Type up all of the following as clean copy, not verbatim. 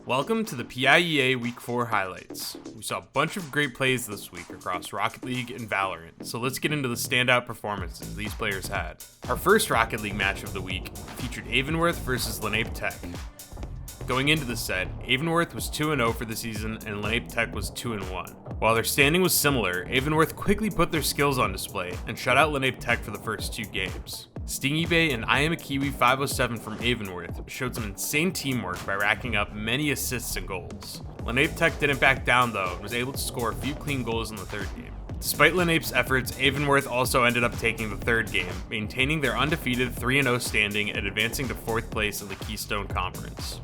Welcome to the PIEA Week 4 highlights. We saw a bunch of great plays this week across Rocket League and VALORANT, so let's get into the standout performances these players had. Our first Rocket League match of the week featured Avonworth versus Lenape Tech. Going into the set, Avonworth was 2-0 for the season and Lenape Tech was 2-1. While their standing was similar, Avonworth quickly put their skills on display and shut out Lenape Tech for the first two games. Stingy Bay and I Am a Kiwi 507 from Avonworth showed some insane teamwork by racking up many assists and goals. Lenape Tech didn't back down though and was able to score a few clean goals in the third game. Despite Lenape's efforts, Avonworth also ended up taking the third game, maintaining their undefeated 3-0 standing and advancing to 4th place in the Keystone Conference.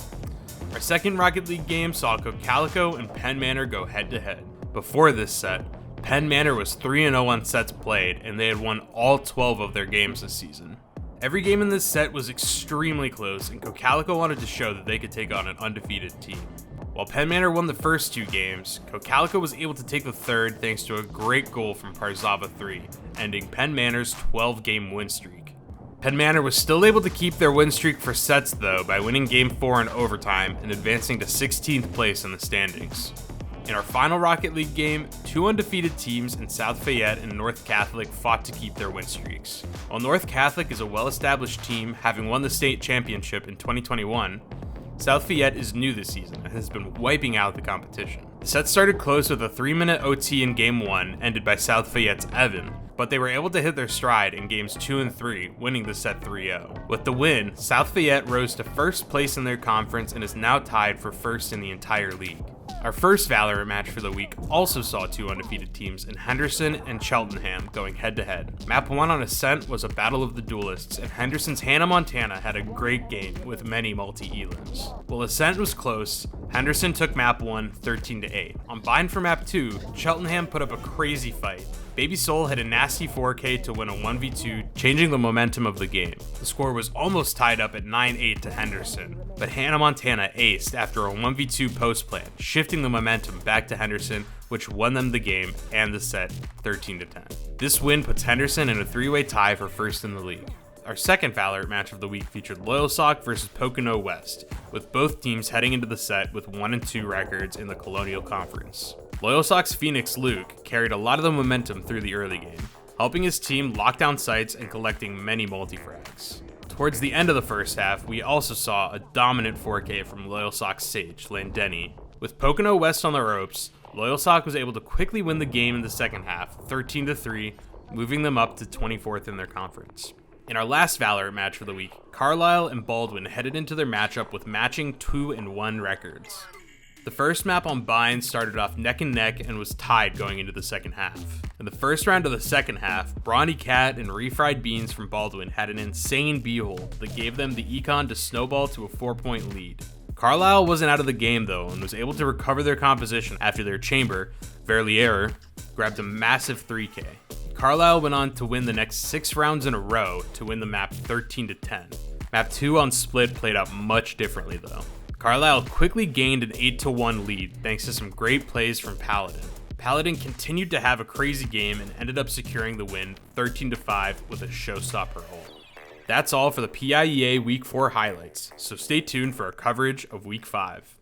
Our second Rocket League game saw Cocalico and Penn Manor go head-to-head. Before this set, Penn Manor was 3-0 on sets played, and they had won all 12 of their games this season. Every game in this set was extremely close, and Cocalico wanted to show that they could take on an undefeated team. While Penn Manor won the first two games, Cocalico was able to take the third thanks to a great goal from Parzava 3, ending Penn Manor's 12-game win streak. Penn Manor was still able to keep their win streak for sets though by winning Game 4 in overtime and advancing to 16th place in the standings. In our final Rocket League game, two undefeated teams in South Fayette and North Catholic fought to keep their win streaks. While North Catholic is a well-established team, having won the state championship in 2021, South Fayette is new this season and has been wiping out the competition. The set started close with a 3-minute OT in Game 1, ended by South Fayette's Evan, but they were able to hit their stride in Games 2 and 3, winning the set 3-0. With the win, South Fayette rose to first place in their conference and is now tied for first in the entire league. Our first VALORANT match for the week also saw two undefeated teams in Henderson and Cheltenham going head-to-head. Map 1 on Ascent was a battle of the duelists, and Henderson's Hannah Montana had a great game with many multi-elims. While Ascent was close, Henderson took Map 1 13-8. On bind for Map 2, Cheltenham put up a crazy fight. Baby Soul had a nasty 4K to win a 1v2, changing the momentum of the game. The score was almost tied up at 9-8 to Henderson, but Hannah Montana aced after a 1v2 post plan, shifting the momentum back to Henderson, which won them the game and the set 13-10. This win puts Henderson in a 3-way tie for first in the league. Our second VALORANT match of the week featured Loyal Sock versus Pocono West, with both teams heading into the set with 1-2 records in the Colonial Conference. Loyal Sock's Phoenix Luke carried a lot of the momentum through the early game, helping his team lock down sites and collecting many multi-frags. Towards the end of the first half, we also saw a dominant 4K from Loyal Sock's Sage, Landeni. With Pocono West on the ropes, Loyal Sock was able to quickly win the game in the second half, 13-3, moving them up to 24th in their conference. In our last VALORANT match for the week, Carlisle and Baldwin headed into their matchup with matching 2-1 records. The first map on bind started off neck and neck and was tied going into the second half. In the first round of the second half, Brawny Cat and Refried Beans from Baldwin had an insane b-hole that gave them the econ to snowball to a 4-point lead. Carlisle wasn't out of the game though and was able to recover their composition after their chamber, Verlier, grabbed a massive 3K. Carlisle went on to win the next 6 rounds in a row to win the map 13-10. Map 2 on split played out much differently though. Carlisle quickly gained an 8-1 lead thanks to some great plays from Paladin. Paladin continued to have a crazy game and ended up securing the win 13-5 with a showstopper ult. That's all for the PIEA Week 4 highlights, so stay tuned for our coverage of Week 5.